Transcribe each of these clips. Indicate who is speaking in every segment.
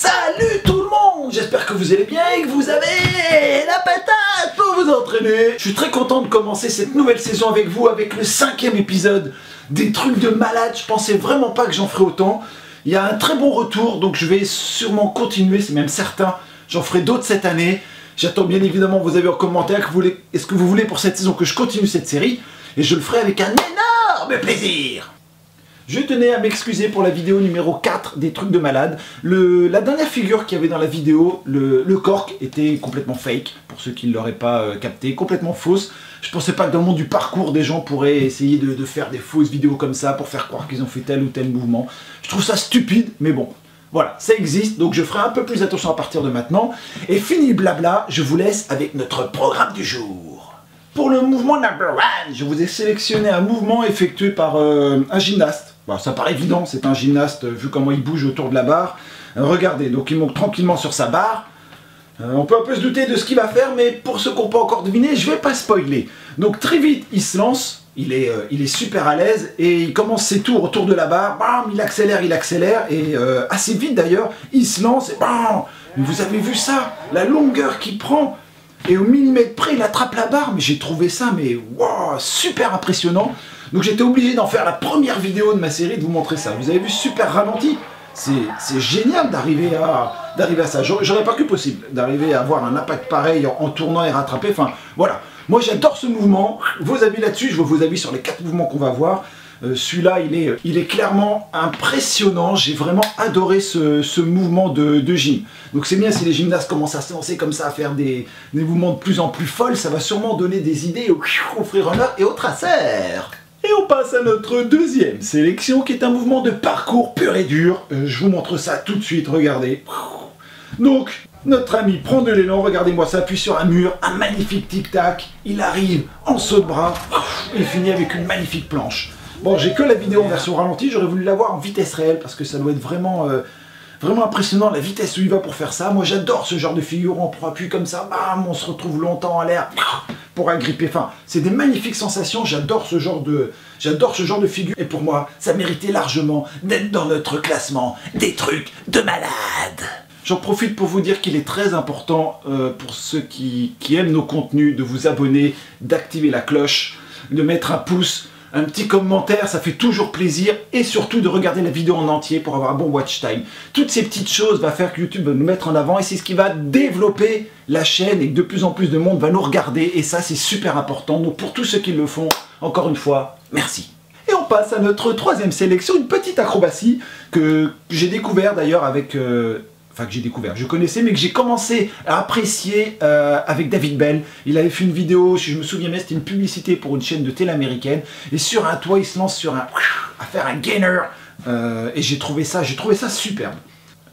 Speaker 1: Salut tout le monde, j'espère que vous allez bien et que vous avez la patate pour vous entraîner. Je suis très content de commencer cette nouvelle saison avec vous, avec le 5e épisode des trucs de malade. Je pensais vraiment pas que j'en ferais autant. Il y a un très bon retour, donc je vais sûrement continuer, c'est même certain. J'en ferai d'autres cette année. J'attends bien évidemment vos avis en commentaire. Est-ce que vous voulez pour cette saison que je continue cette série? Et je le ferai avec un énorme plaisir. Je tenais à m'excuser pour la vidéo numéro 4 des trucs de malade. La dernière figure qu'il y avait dans la vidéo, le cork, était complètement fake, pour ceux qui ne l'auraient pas capté, complètement fausse. Je pensais pas que dans le monde du parcours, des gens pourraient essayer de faire des fausses vidéos comme ça pour faire croire qu'ils ont fait tel ou tel mouvement. Je trouve ça stupide, mais bon, voilà, ça existe, donc je ferai un peu plus attention à partir de maintenant. Et fini le blabla, je vous laisse avec notre programme du jour. Pour le mouvement number 1, je vous ai sélectionné un mouvement effectué par un gymnaste. Bon, ça paraît évident, c'est un gymnaste, vu comment il bouge autour de la barre. Regardez, donc il monte tranquillement sur sa barre. On peut un peu se douter de ce qu'il va faire, mais pour ceux qui n'ont pas encore deviné, je ne vais pas spoiler. Donc très vite, il se lance, il est super à l'aise, et il commence ses tours autour de la barre. Bam, il accélère, et assez vite d'ailleurs, il se lance, et bam. Mais vous avez vu ça, la longueur qu'il prend, et au millimètre près, il attrape la barre. Mais j'ai trouvé ça, mais wow, super impressionnant. Donc j'étais obligé d'en faire la première vidéo de ma série, de vous montrer ça. Vous avez vu, super ralenti. C'est génial d'arriver à ça. J'aurais pas cru possible d'arriver à avoir un impact pareil en tournant et rattraper. Enfin, voilà. Moi, j'adore ce mouvement. Vos avis là-dessus, je veux vos avis sur les 4 mouvements qu'on va voir. Celui-là, il est clairement impressionnant. J'ai vraiment adoré ce mouvement de gym. Donc c'est bien si les gymnastes commencent à se lancer comme ça, à faire des mouvements de plus en plus folles. Ça va sûrement donner des idées aux freerunners et aux tracers. Et on passe à notre deuxième sélection qui est un mouvement de parcours pur et dur. Je vous montre ça tout de suite, regardez. Donc, notre ami prend de l'élan, regardez-moi, s'appuie sur un mur, un magnifique tic-tac. Il arrive en saut de bras et finit avec une magnifique planche. Bon, j'ai que la vidéo en version ralentie, j'aurais voulu la voir en vitesse réelle parce que ça doit être vraiment impressionnant la vitesse où il va pour faire ça. Moi j'adore ce genre de figure, on prend appui comme ça, bam, on se retrouve longtemps en l'air pour agripper. Enfin, c'est des magnifiques sensations, j'adore ce genre de figure. Et pour moi, ça méritait largement d'être dans notre classement des trucs de malade. J'en profite pour vous dire qu'il est très important pour ceux qui aiment nos contenus de vous abonner, d'activer la cloche, de mettre un pouce, un petit commentaire, ça fait toujours plaisir, et surtout de regarder la vidéo en entier pour avoir un bon watch time. Toutes ces petites choses vont faire que YouTube va nous mettre en avant, et c'est ce qui va développer la chaîne, et que de plus en plus de monde va nous regarder, et ça c'est super important. Donc pour tous ceux qui le font, encore une fois, merci. Et on passe à notre troisième sélection, une petite acrobatie que j'ai découvert d'ailleurs avec... Enfin, que j'ai découvert, je connaissais, mais que j'ai commencé à apprécier avec David Bell. Il avait fait une vidéo, si je me souviens bien, c'était une publicité pour une chaîne de télé américaine. Et sur un toit, il se lance à faire un gainer. Et j'ai trouvé ça superbe.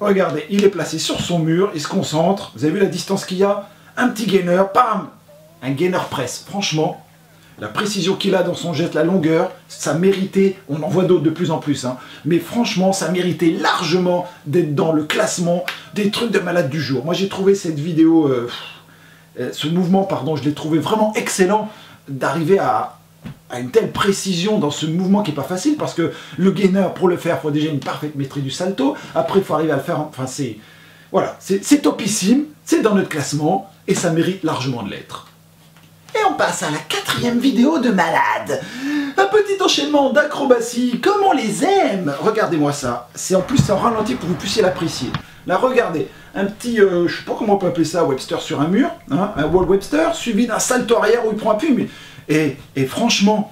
Speaker 1: Regardez, il est placé sur son mur, il se concentre. Vous avez vu la distance qu'il y a? Un petit gainer, bam! Un gainer press. Franchement, la précision qu'il a dans son geste, la longueur, ça méritait, on en voit d'autres de plus en plus, hein, mais franchement, ça méritait largement d'être dans le classement des trucs de malade du jour. Moi, j'ai trouvé cette vidéo, ce mouvement, pardon, je l'ai trouvé vraiment excellent d'arriver à une telle précision dans ce mouvement qui n'est pas facile, parce que le gainer, pour le faire, il faut déjà une parfaite maîtrise du salto, après, il faut arriver à le faire, enfin, voilà, c'est topissime, c'est dans notre classement, et ça mérite largement de l'être. Et on passe à la 4e vidéo de malade. Un petit enchaînement d'acrobatie, comme on les aime. Regardez-moi ça. C'est en plus en ralenti pour que vous puissiez l'apprécier. Là, regardez. Un petit, je sais pas comment on peut appeler ça, Webster sur un mur. Hein, un wall Webster, suivi d'un salto arrière où il prend appui. Et franchement,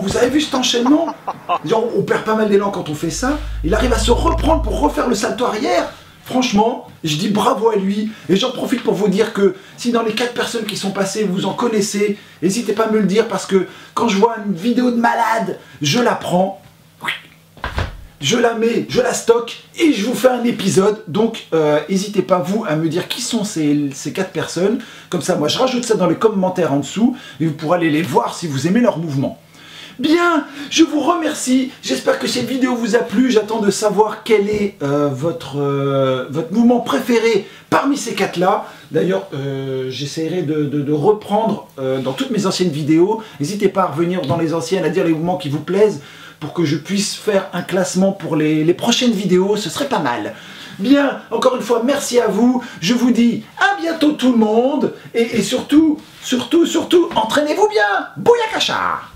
Speaker 1: vous avez vu cet enchaînement? On perd pas mal d'élan quand on fait ça. Il arrive à se reprendre pour refaire le salto arrière. Franchement, je dis bravo à lui, et j'en profite pour vous dire que si dans les 4 personnes qui sont passées, vous en connaissez, n'hésitez pas à me le dire, parce que quand je vois une vidéo de malade, je la prends, je la mets, je la stocke, et je vous fais un épisode. Donc n'hésitez pas, vous, à me dire qui sont ces 4 personnes, comme ça moi je rajoute ça dans les commentaires en dessous, et vous pourrez aller les voir si vous aimez leur mouvement. Bien, je vous remercie, j'espère que cette vidéo vous a plu, j'attends de savoir quel est votre mouvement préféré parmi ces 4-là. D'ailleurs, j'essaierai de reprendre dans toutes mes anciennes vidéos, n'hésitez pas à revenir dans les anciennes, à dire les mouvements qui vous plaisent, pour que je puisse faire un classement pour les prochaines vidéos, ce serait pas mal. Bien, encore une fois, merci à vous. Je vous dis à bientôt tout le monde. Et surtout, entraînez-vous bien. Bouillakacha!